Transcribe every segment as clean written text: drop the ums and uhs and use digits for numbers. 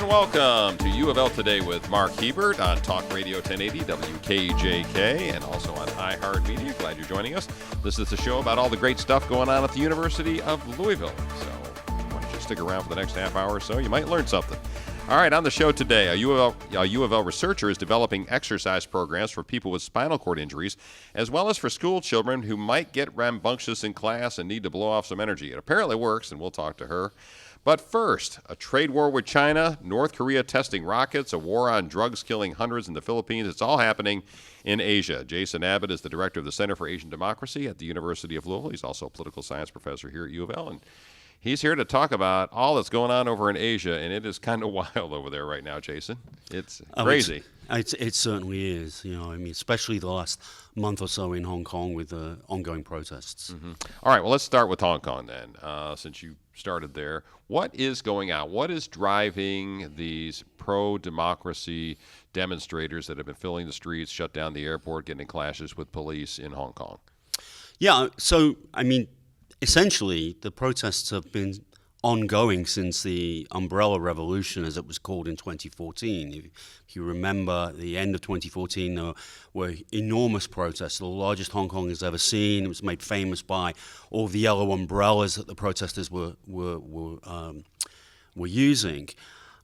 welcome to UofL Today with Mark Hebert on Talk Radio 1080 WKJK and also on iHeartMedia. Glad you're joining us. This is the show about all the great stuff going on at the University of Louisville. So why don't you stick around for the next half hour or so? You might learn something. All right, on the show today, a UofL researcher is developing exercise programs for people with spinal cord injuries, as well as for school children who might get rambunctious in class and need to blow off some energy. It apparently works, and we'll talk to her. But first, a trade war with China, North Korea testing rockets, a war on drugs killing hundreds in the Philippines. It's all happening in Asia. Jason Abbott is the director of the Center for Asian Democracy at the University of Louisville. He's also a political science professor here at UofL, and he's here to talk about all that's going on over in Asia, and it is kind of wild over there right now, Jason. It's crazy. It certainly is. Especially the last month or so in Hong Kong with the ongoing protests. Mm-hmm. All right, well, let's start with Hong Kong then, since you started there. What is going on? What is driving these pro-democracy demonstrators that have been filling the streets, shut down the airport, getting in clashes with police in Hong Kong? Yeah, essentially, the protests have been ongoing since the Umbrella Revolution, as it was called in 2014. If you remember, the end of 2014, there were enormous protests, the largest Hong Kong has ever seen. It was made famous by all the yellow umbrellas that the protesters were using.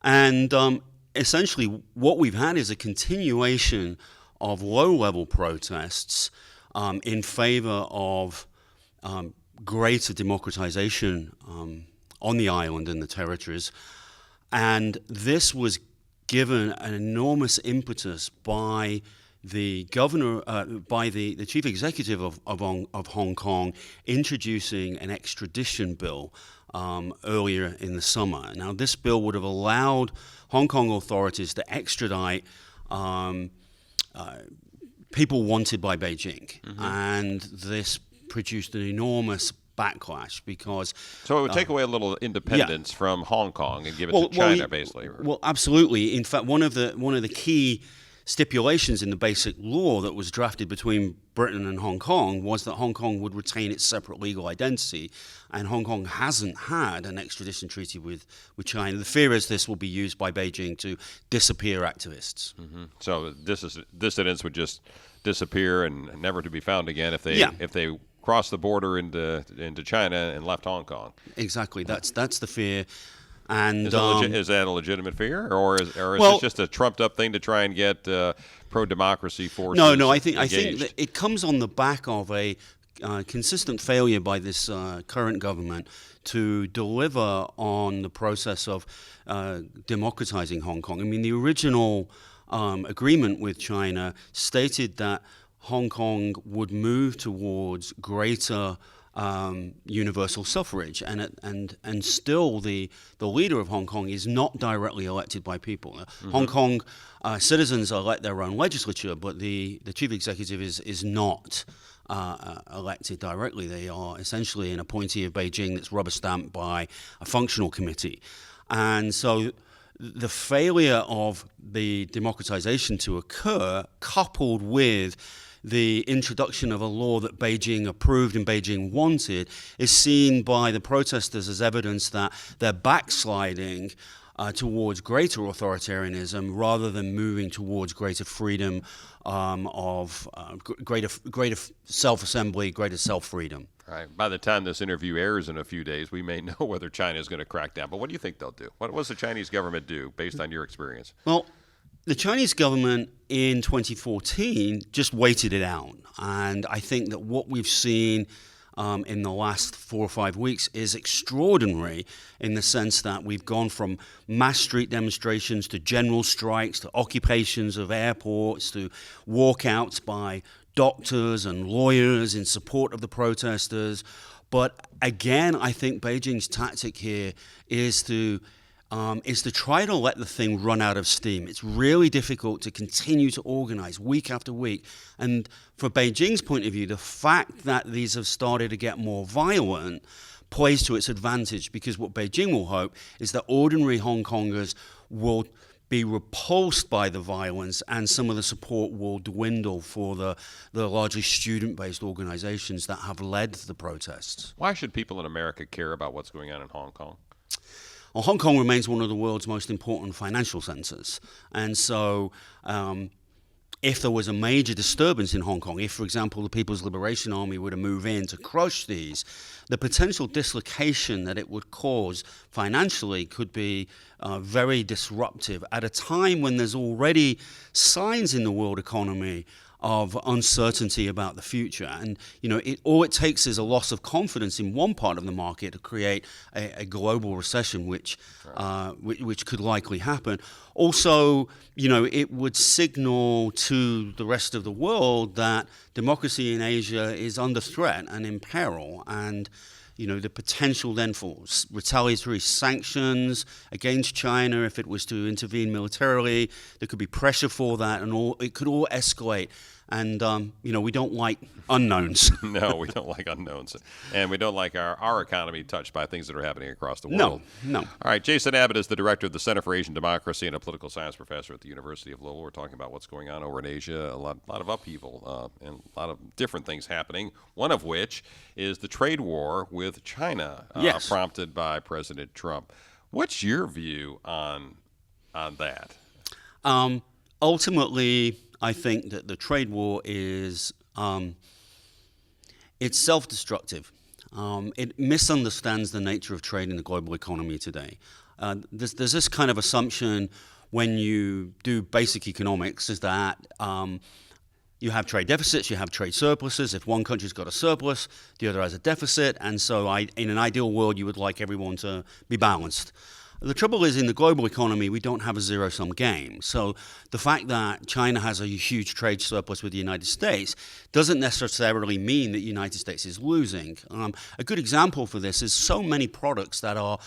And essentially, what we've had is a continuation of low-level protests in favor of greater democratization on the island and the territories, and this was given an enormous impetus by the governor, by the chief executive of Hong Kong, introducing an extradition bill earlier in the summer. Now, this bill would have allowed Hong Kong authorities to extradite people wanted by Beijing, and this produced an enormous backlash because... So it would take away a little independence from Hong Kong and give it to China, basically. Well, absolutely. In fact, one of the key stipulations in the basic law that was drafted between Britain and Hong Kong was that Hong Kong would retain its separate legal identity, and Hong Kong hasn't had an extradition treaty with China. The fear is this will be used by Beijing to disappear activists. Mm-hmm. So dissidents would just disappear and never to be found again if they crossed the border into China and left Hong Kong. Exactly, that's the fear. And is that a legitimate fear, or is this just a trumped-up thing to try and get pro-democracy forces? No. I think that it comes on the back of a consistent failure by this current government to deliver on the process of democratizing Hong Kong. I mean, the original agreement with China stated that Hong Kong would move towards greater universal suffrage, and still the leader of Hong Kong is not directly elected by people. Mm-hmm. Hong Kong citizens elect their own legislature, but the chief executive is not elected directly. They are essentially an appointee of Beijing that's rubber stamped by a functional committee, and so the failure of the democratization to occur, coupled with the introduction of a law that Beijing approved and Beijing wanted, is seen by the protesters as evidence that they're backsliding towards greater authoritarianism rather than moving towards greater freedom of greater self-assembly, greater self-freedom. Right. By the time this interview airs in a few days, we may know whether China is going to crack down. But what do you think they'll do? What does the Chinese government do, based on your experience? Well, the Chinese government in 2014 just waited it out. And I think that what we've seen in the last 4 or 5 weeks is extraordinary in the sense that we've gone from mass street demonstrations to general strikes to occupations of airports to walkouts by doctors and lawyers in support of the protesters. But again, I think Beijing's tactic here is to try to let the thing run out of steam. It's really difficult to continue to organize week after week. And for Beijing's point of view, the fact that these have started to get more violent plays to its advantage, because what Beijing will hope is that ordinary Hong Kongers will be repulsed by the violence, and some of the support will dwindle for the largely student-based organizations that have led the protests. Why should people in America care about what's going on in Hong Kong? Hong Kong remains one of the world's most important financial centers. And so if there was a major disturbance in Hong Kong, if, for example, the People's Liberation Army were to move in to crush these, the potential dislocation that it would cause financially could be very disruptive at a time when there's already signs in the world economy of uncertainty about the future. And, all it takes is a loss of confidence in one part of the market to create a global recession, which could likely happen. Also, it would signal to the rest of the world that democracy in Asia is under threat and in peril. And, the potential then for retaliatory sanctions against China if it was to intervene militarily, there could be pressure for that, and it could all escalate. And, we don't like unknowns. No, we don't like unknowns. And we don't like our economy touched by things that are happening across the world. No. All right, Jason Abbott is the director of the Center for Asian Democracy and a political science professor at the University of Louisville. We're talking about what's going on over in Asia, a lot of upheaval and a lot of different things happening, one of which is the trade war with China, yes, prompted by President Trump. What's your view on that? Ultimately, I think that the trade war is it's self-destructive. It misunderstands the nature of trade in the global economy today. There's this kind of assumption when you do basic economics is that you have trade deficits, you have trade surpluses. If one country's got a surplus, the other has a deficit. And so in an ideal world, you would like everyone to be balanced. The trouble is, in the global economy, we don't have a zero-sum game. So the fact that China has a huge trade surplus with the United States doesn't necessarily mean that the United States is losing. A good example for this is so many products that are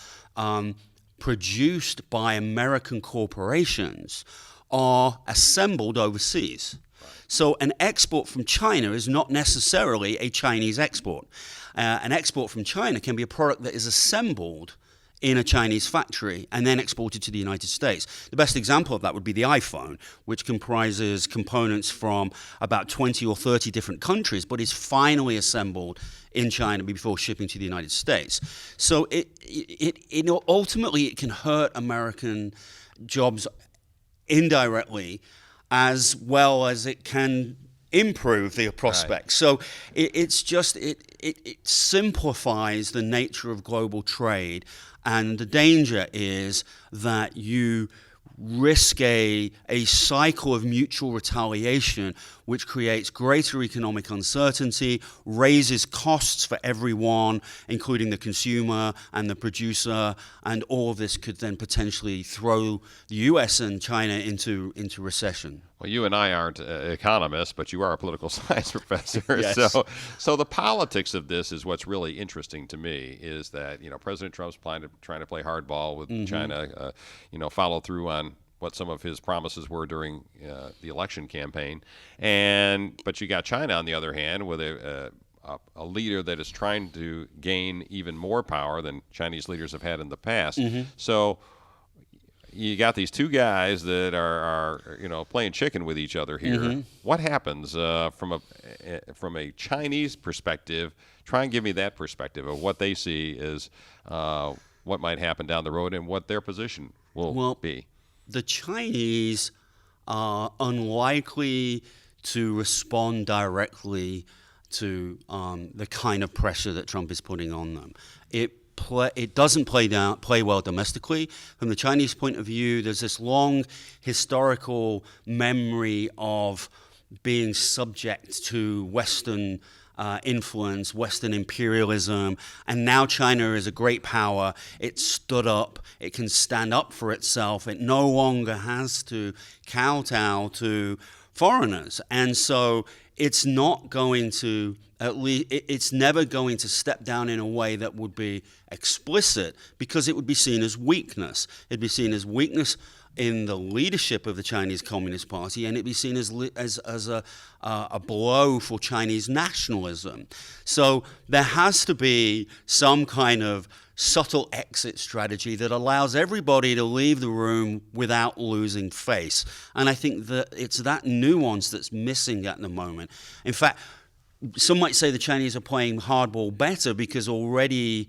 produced by American corporations are assembled overseas. So an export from China is not necessarily a Chinese export. An export from China can be a product that is assembled in a Chinese factory and then exported to the United States. The best example of that would be the iPhone, which comprises components from about 20 or 30 different countries, but is finally assembled in China before shipping to the United States. So ultimately it can hurt American jobs indirectly as well as it can improve the prospects. Right. So it simplifies the nature of global trade, and the danger is that you risk a cycle of mutual retaliation, which creates greater economic uncertainty, raises costs for everyone, including the consumer and the producer, and all of this could then potentially throw the U.S. and China into recession. Well, you and I aren't economists, but you are a political science professor. Yes. So the politics of this is what's really interesting to me, is that President Trump's trying to play hardball with China, follow through on what some of his promises were during the election campaign, but you got China on the other hand with a leader that is trying to gain even more power than Chinese leaders have had in the past. So you got these two guys that are playing chicken with each other here. What happens from a Chinese perspective? Try and give me that perspective of what they see is what might happen down the road and what their position will be. The Chinese are unlikely to respond directly to the kind of pressure that Trump is putting on them. It doesn't play well domestically. From the Chinese point of view, there's this long historical memory of being subject to Western influence, Western imperialism, and now China is a great power. It stood up. It can stand up for itself. It no longer has to kowtow to foreigners, and so it's not going to, it's never going to step down in a way that would be explicit, because it would be seen as weakness. It'd be seen as weakness in the leadership of the Chinese Communist Party, and it'd be seen as a blow for Chinese nationalism. So there has to be some kind of subtle exit strategy that allows everybody to leave the room without losing face. And I think that it's that nuance that's missing at the moment. In fact, some might say the Chinese are playing hardball better because already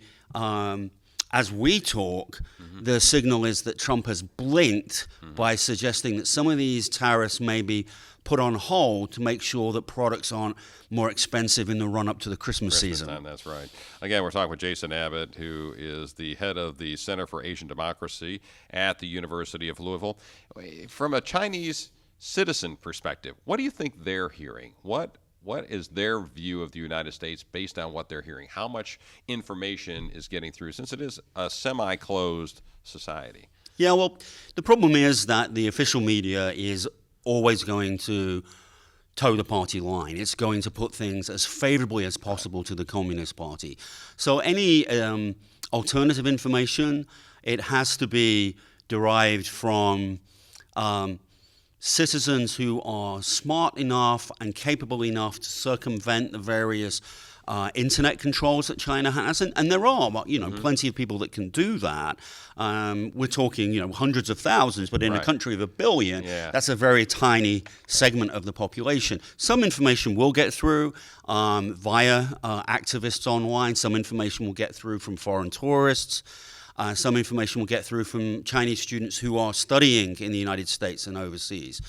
as we talk, the signal is that Trump has blinked by suggesting that some of these tariffs may be put on hold to make sure that products aren't more expensive in the run-up to the Christmas season. Time, that's right. Again, we're talking with Jason Abbott, who is the head of the Center for Asian Democracy at the University of Louisville. From a Chinese citizen perspective, what do you think they're hearing? What is their view of the United States based on what they're hearing? How much information is getting through, since it is a semi-closed society? Yeah, well, the problem is that the official media is always going to toe the party line. It's going to put things as favorably as possible to the Communist Party. So any alternative information, it has to be derived from citizens who are smart enough and capable enough to circumvent the various internet controls that China has, and there are, plenty of people that can do that. We're talking, hundreds of thousands, but in a country of 1 billion, that's a very tiny segment of the population. Some information will get through via activists online. Some information will get through from foreign tourists. Some information will get through from Chinese students who are studying in the United States and overseas.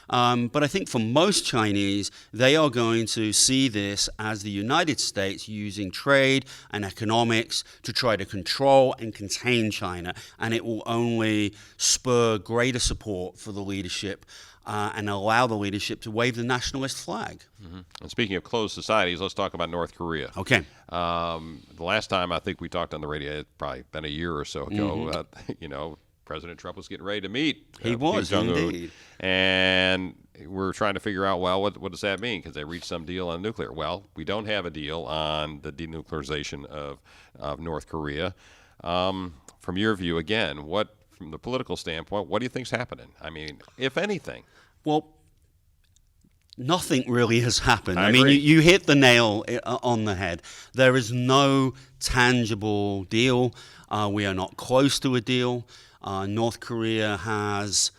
But I think for most Chinese, they are going to see this as the United States using trade and economics to try to control and contain China, and it will only spur greater support for the leadership and allow the leadership to wave the nationalist flag. And speaking of closed societies, let's talk about North Korea. Okay. The last time I think we talked on the radio, it's probably been a year or so ago, President Trump was getting ready to meet He was, Kim Jong-un. indeed. And we're trying to figure out, well, what does that mean? Because they reached some deal on nuclear. Well, we don't have a deal on the denuclearization of North Korea. From your view, again, from the political standpoint, what do you think's happening? I mean, if anything. Well, nothing really has happened. I mean, agree. you hit the nail on the head. There is no tangible deal. We are not close to a deal. North Korea has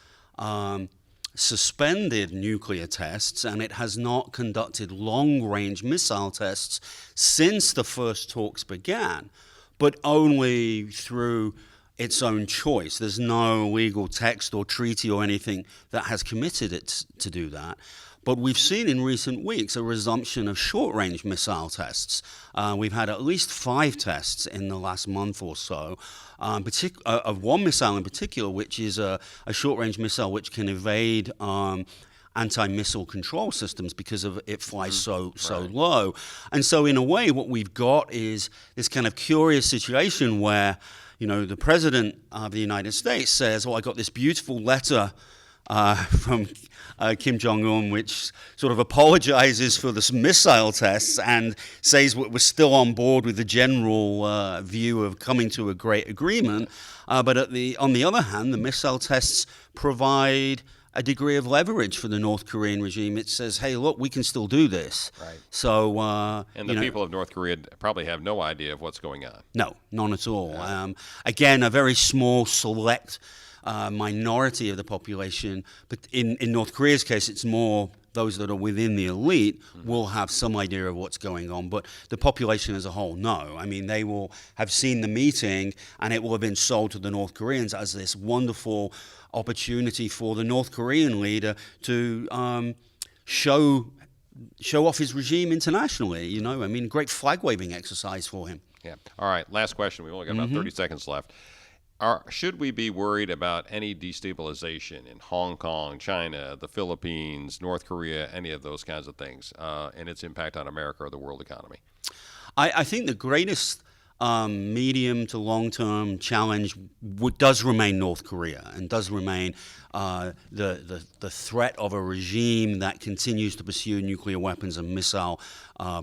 suspended nuclear tests, and it has not conducted long-range missile tests since the first talks began, but only through its own choice. There's no legal text or treaty or anything that has committed it to do that. But we've seen in recent weeks a resumption of short-range missile tests. We've had at least 5 tests in the last month or so, of one missile in particular, which is a short-range missile which can evade anti-missile control systems because of it flies so low. And so in a way, what we've got is this kind of curious situation where, the President of the United States says, I got this beautiful letter from Kim Jong-un, which sort of apologizes for the missile tests and says we're still on board with the general view of coming to a great agreement. But on the other hand, the missile tests provide a degree of leverage for the North Korean regime. It says, hey, look, we can still do this. Right. So, and the people of North Korea probably have no idea of what's going on. No, none at all. Again, a very small, select minority of the population, but in North Korea's case, it's more those that are within the elite will have some idea of what's going on, but the population as a whole, no. I mean, they will have seen the meeting, and it will have been sold to the North Koreans as this wonderful opportunity for the North Korean leader to show off his regime internationally. I mean, great flag-waving exercise for him. Yeah. All right, last question. We've only got about 30 seconds left. Should we be worried about any destabilization in Hong Kong, China, the Philippines, North Korea, any of those kinds of things, and its impact on America or the world economy? I think the greatest medium to long-term challenge does remain North Korea, and does remain the threat of a regime that continues to pursue nuclear weapons and missile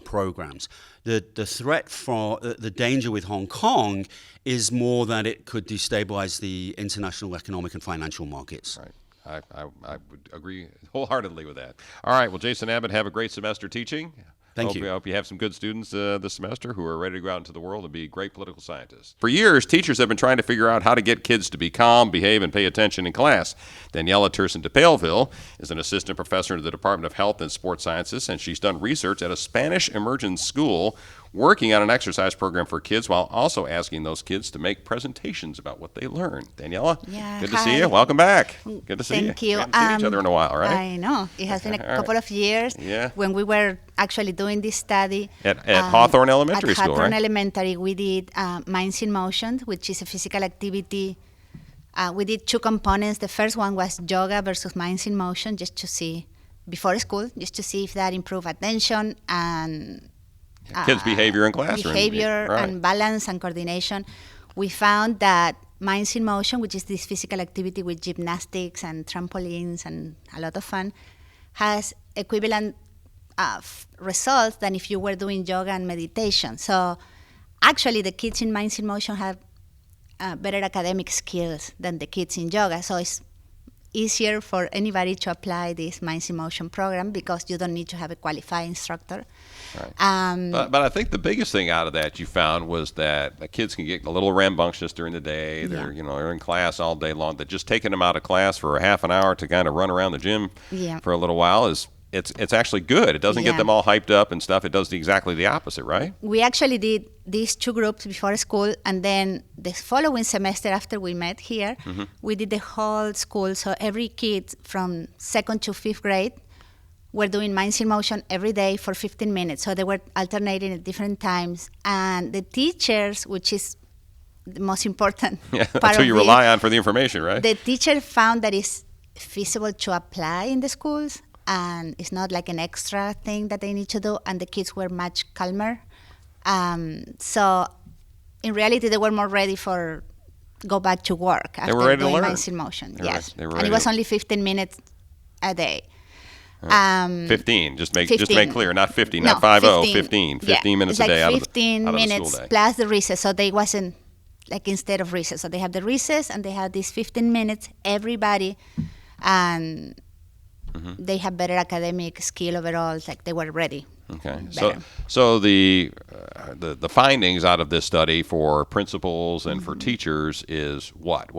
programs. The threat for the danger with Hong Kong is more that it could destabilize the international economic and financial markets. Right. I would agree wholeheartedly with that. All right. Well, Jason Abbott, have a great semester teaching. Thank you. I hope you have some good students this semester who are ready to go out into the world and be great political scientists. For years, teachers have been trying to figure out how to get kids to be calm, behave, and pay attention in class. Daniela Terson de Paleville is an assistant professor in the Department of Health and Sports Sciences, and she's done research at a Spanish immersion school working on an exercise program for kids while also asking those kids to make presentations about what they learned. Daniela, good to see you. Welcome back. Good to see you. Thank you. We haven't seen each other in a while, right? I know. It has been a All couple of years when we were actually doing this study. At Hawthorne Elementary at School, Hawthorne right? Elementary, we did Minds in Motion, which is a physical activity. We did two components. The first one was yoga versus Minds in Motion, just to see, before school, just to see if that improved attention and kids' behavior in classroom. Behavior Right. and balance and coordination. We found that Minds in Motion, which is this physical activity with gymnastics and trampolines and a lot of fun, has equivalent results than if you were doing yoga and meditation. So actually the kids in Minds in Motion have better academic skills than the kids in yoga. So it's easier for anybody to apply this Minds in Motion program because you don't need to have a qualified instructor. Right. But I think the biggest thing out of that you found was that the kids can get a little rambunctious during the day. They're they're in class all day long. That just taking them out of class for a half an hour to kind of run around the gym for a little while is it's actually good. It doesn't get them all hyped up and stuff. It does exactly the opposite, right? We actually did these two groups before school, and then the following semester after we met here, we did the whole school. So every kid from 2nd to 5th grade were doing Minds in Motion every day for 15 minutes. So they were alternating at different times. And the teachers, which is the most important part that's who you rely on for the information, right? The teacher found that it's feasible to apply in the schools, and it's not like an extra thing that they need to do, and the kids were much calmer. So in reality, they were more ready for go back to work after doing Minds in Motion. And it was only 15 minutes a day. 15, just make clear, not 50, not 50, 15 minutes a day out of the school day. 15 minutes plus the recess, so they wasn't like instead of recess. So they have the recess and they have these 15 minutes, everybody, and they have better academic skill overall, like they were ready. Okay, so the findings out of this study for principals and for teachers is what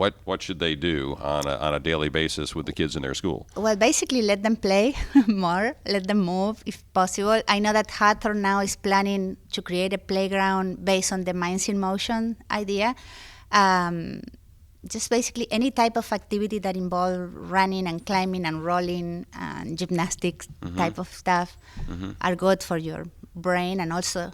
should they do on a daily basis with the kids in their school? Well, basically let them play more, let them move if possible. I know that Hawthorne now is planning to create a playground based on the Minds in Motion idea. Just basically any type of activity that involves running and climbing and rolling and gymnastics type of stuff are good for your brain and also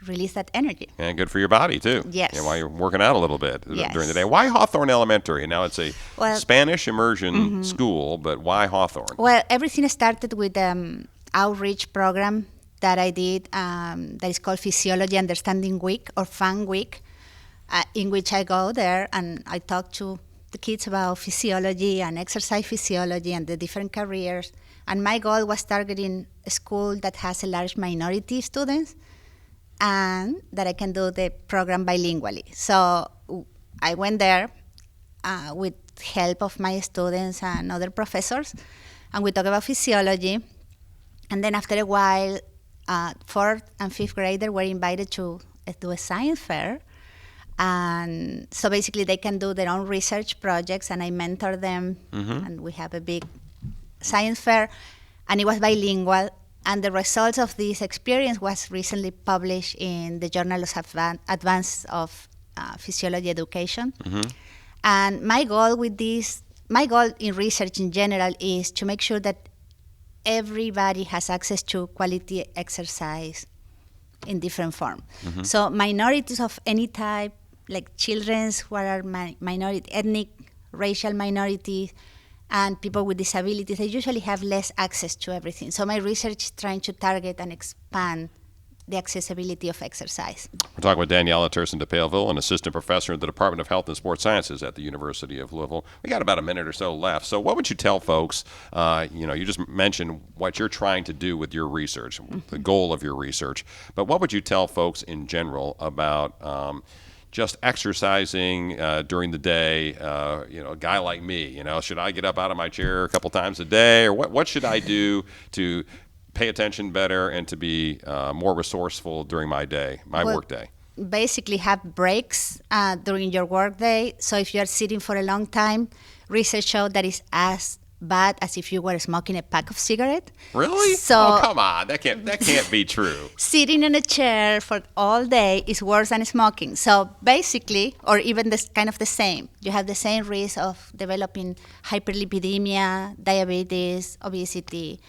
release that energy. And good for your body, too. Yes. While you're working out a little bit during the day. Why Hawthorne Elementary? Now it's a Spanish immersion school, but why Hawthorne? Well, everything started with an outreach program that I did that is called Physiology Understanding Week or Fun Week. In which I go there and I talk to the kids about physiology and exercise physiology and the different careers. And my goal was targeting a school that has a large minority students and that I can do the program bilingually. So I went there with help of my students and other professors, and we talk about physiology. And then after a while, 4th and 5th graders were invited to do a science fair. And so basically they can do their own research projects, and I mentor them, and we have a big science fair, and it was bilingual. And the results of this experience was recently published in the Journal of Advance of Physiology Education. And my goal in research in general is to make sure that everybody has access to quality exercise in different form. So minorities of any type, like children who are minority, ethnic, racial minorities, and people with disabilities, they usually have less access to everything. So my research is trying to target and expand the accessibility of exercise. We're talking with Daniela Terson de Paleville, an assistant professor in the Department of Health and Sports Sciences at the University of Louisville. We got about a minute or so left. So what would you tell folks, you just mentioned what you're trying to do with your research, the goal of your research, but what would you tell folks in general about just exercising during the day, a guy like me, should I get up out of my chair a couple times a day, or what should I do to pay attention better and to be more resourceful during my work day? Basically have breaks during your work day. So if you're sitting for a long time, research shows that it's as bad as if you were smoking a pack of cigarettes. Really? So oh, come on. That can't be true. sitting in a chair for all day is worse than smoking. So basically, or even this kind of the same, you have the same risk of developing hyperlipidemia, diabetes, obesity.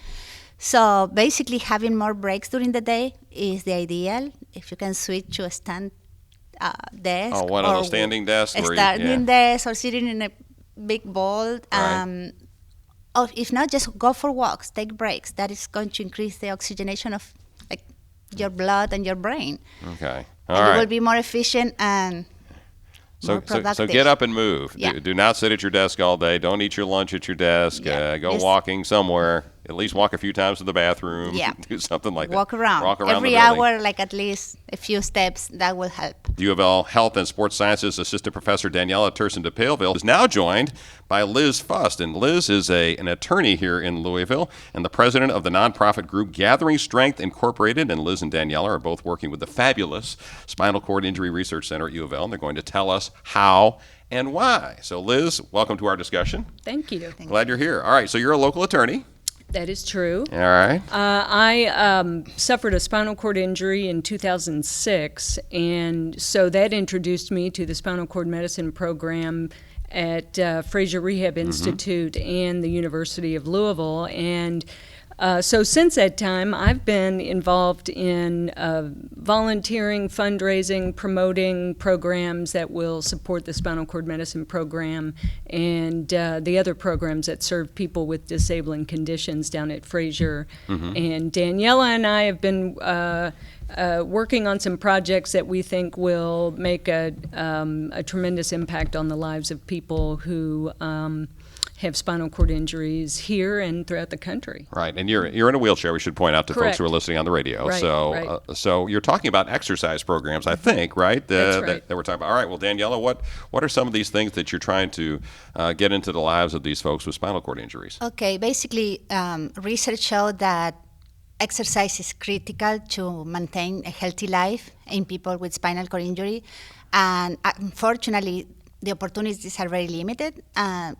So basically, having more breaks during the day is the ideal. If you can switch to a stand desk, Oh, one of those standing desks? a standing desk, or sitting in a big ball. Right. Or if not, just go for walks, take breaks. That is going to increase the oxygenation of like your blood and your brain. Okay. And All you right. will be more efficient and more productive. So get up and move. Yeah. Do not sit at your desk all day. Don't eat your lunch at your desk. Yeah. Go Just- walking somewhere. At least walk a few times to the bathroom. Yeah. Do something like Walk that. around. Walk around Every the building. hour, like at least a few steps, that will help. UofL Health and Sports Sciences Assistant Professor Daniela Terson de Paleville is now joined by Liz Fust. And Liz is an attorney here in Louisville and the president of the nonprofit group Gathering Strength Incorporated. And Liz and Daniela are both working with the fabulous Spinal Cord Injury Research Center at UofL, and they're going to tell us how and why. So Liz, welcome to our discussion. Thank you. Glad you're here. All right, so you're a local attorney. That is true. All right. I suffered a spinal cord injury in 2006, and so that introduced me to the spinal cord medicine program at Fraser Rehab Institute and the University of Louisville. And so since that time, I've been involved in volunteering, fundraising, promoting programs that will support the spinal cord medicine program and the other programs that serve people with disabling conditions down at Fraser. And Daniela and I have been working on some projects that we think will make a tremendous impact on the lives of people who have spinal cord injuries here and throughout the country. Right, and you're in a wheelchair. We should point out to folks Correct. who are listening on the radio. Right, so, right. So you're talking about exercise programs, I think, right? That's right. That we're talking about. All right. Well, Daniela, what are some of these things that you're trying to get into the lives of these folks with spinal cord injuries? Okay, basically, research showed that exercise is critical to maintain a healthy life in people with spinal cord injury. And unfortunately, the opportunities are very limited.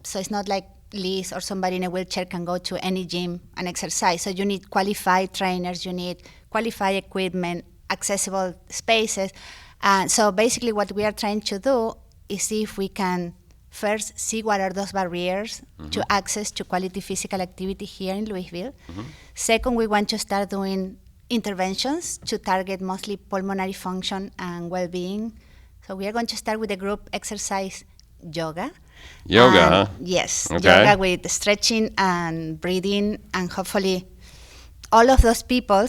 So it's not like Liz or somebody in a wheelchair can go to any gym and exercise. So you need qualified trainers, you need qualified equipment, accessible spaces. And so basically what we are trying to do is see if we can first see what are those barriers to access to quality physical activity here in Louisville. Second, we want to start doing interventions to target mostly pulmonary function and well-being. So we are going to start with the group exercise yoga. Yoga, huh? Yes, Okay. yoga with stretching and breathing, and hopefully all of those people,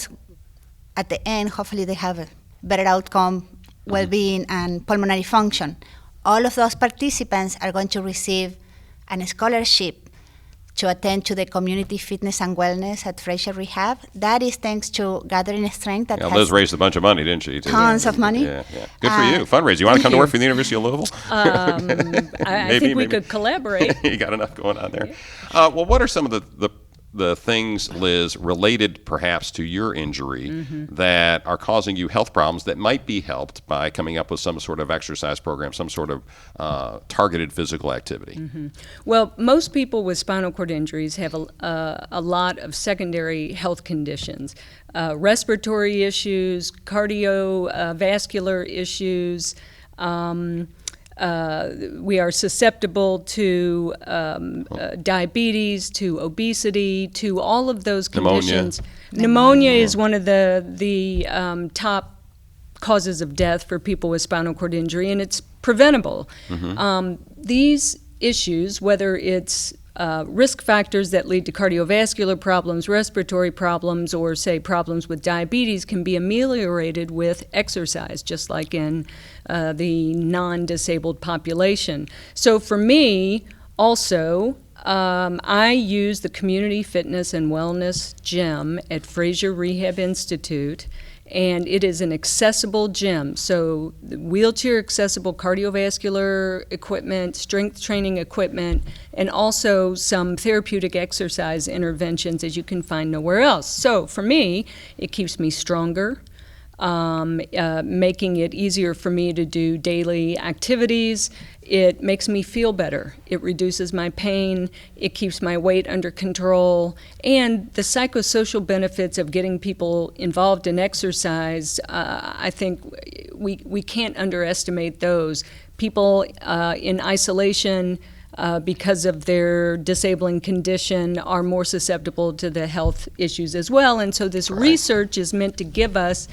at the end, hopefully they have a better outcome, well-being, and pulmonary function. All of those participants are going to receive a scholarship to attend to the community fitness and wellness at Fraser Rehab. That is thanks to Gathering Strength that Yeah, has Liz raised a bunch of money, didn't she? tons of money. Yeah. Good for you. Fundraising. You want to come to work for the University of Louisville? I think we could collaborate. You got enough going on there. Well, what are some of the things, Liz, related perhaps to your injury that are causing you health problems that might be helped by coming up with some sort of exercise program, some sort of targeted physical activity? Well, most people with spinal cord injuries have a lot of secondary health conditions, respiratory issues, cardiovascular issues. We are susceptible to diabetes, to obesity, to all of those conditions. Pneumonia is one of the top causes of death for people with spinal cord injury, and it's preventable. These issues, whether it's risk factors that lead to cardiovascular problems, respiratory problems, or say problems with diabetes, can be ameliorated with exercise, just like in the non-disabled population. So for me, also, I use the Community Fitness and Wellness Gym at Fraser Rehab Institute, and it is an accessible gym. So wheelchair accessible cardiovascular equipment, strength training equipment, and also some therapeutic exercise interventions that you can find nowhere else. So for me, it keeps me stronger. making it easier for me to do daily activities. It makes me feel better. It reduces my pain. It keeps my weight under control. And the psychosocial benefits of getting people involved in exercise, I think we can't underestimate those. People in isolation because of their disabling condition are more susceptible to the health issues as well. And so this research is meant to give us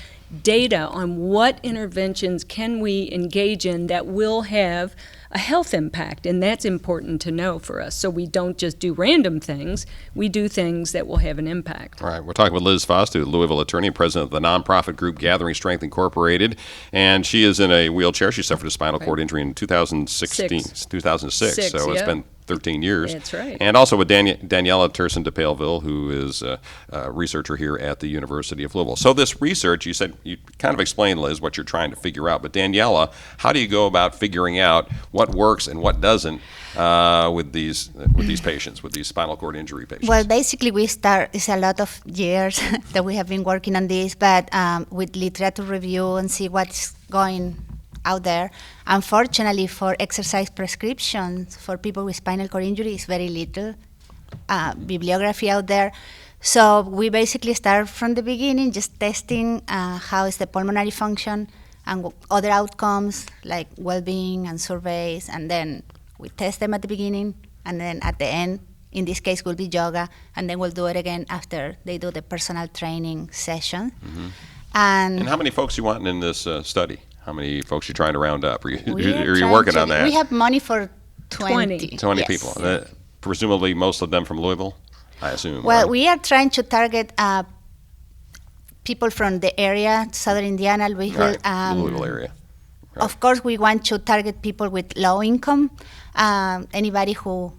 data on what interventions can we engage in that will have a health impact, and that's important to know for us. So we don't just do random things, we do things that will have an impact. All right, we're talking with Liz Fust, who's a Louisville attorney and president of the nonprofit group Gathering Strength Incorporated, and she is in a wheelchair. She suffered a spinal cord injury in 2006, so it's been 13 years. That's right. And also with Daniela Terson de Paleville, who is a researcher here at the University of Louisville. So this research, you said, you kind of explained, Liz, what you're trying to figure out. But Daniela, how do you go about figuring out what works and what doesn't with these patients, with these spinal cord injury patients? Well, basically, it's a lot of years that we have been working on this, but with literature review and see what's going out there. Unfortunately, for exercise prescriptions for people with spinal cord injury, is very little bibliography out there. So we basically start from the beginning, just testing how is the pulmonary function and other outcomes like well-being and surveys, and then we test them at the beginning, and then at the end, in this case, will be yoga, and then we'll do it again after they do the personal training session. Mm-hmm. And how many folks you want in this study? How many folks you trying to round up? Are you trying working on that? We have money for 20. 20 yes. people. Presumably most of them from Louisville, I assume. Well, right? we are trying to target people from the area, southern Indiana, Louisville. Right. Louisville area. Right. Of course, we want to target people with low income, anybody who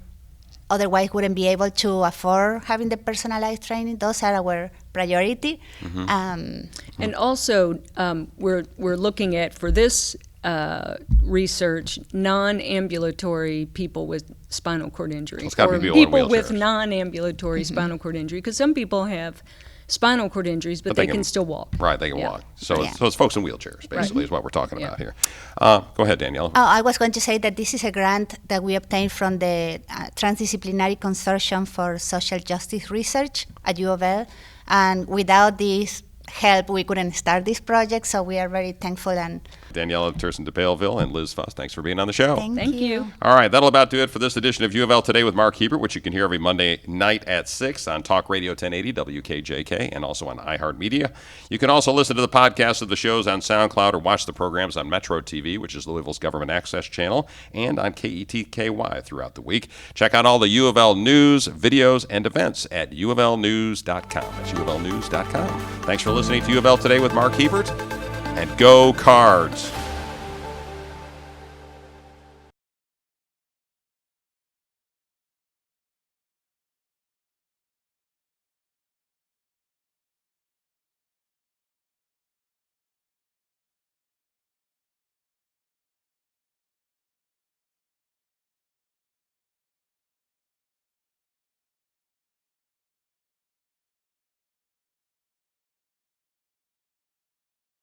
otherwise wouldn't be able to afford having the personalized training. Those are our priority. Mm-hmm. And also, we're looking at, for this research, non-ambulatory people with spinal cord injury, It's gotta or be people in people with wheelchairs. non-ambulatory spinal cord injury, because some people have spinal cord injuries, but they can still walk. Right, they can Yeah. walk. So, Yeah. so it's folks in wheelchairs, basically, is what we're talking about here. Go ahead, Daniela. Oh, I was going to say that this is a grant that we obtained from the Transdisciplinary Consortium for Social Justice Research at UofL, and without this help, we couldn't start this project, so we are very thankful. And Daniela Terson de Paleville and Liz Fust, thanks for being on the show. Thank you. All right, that'll about do it for this edition of UofL Today with Mark Hebert, which you can hear every Monday night at 6 on Talk Radio 1080 WKJK and also on iHeartMedia. You can also listen to the podcast of the shows on SoundCloud or watch the programs on Metro TV, which is Louisville's government access channel, and on KETKY throughout the week. Check out all the UofL news, videos, and events at UofLnews.com. That's UofLnews.com. Thanks for listening to UofL Today with Mark Hebert, and go Cards!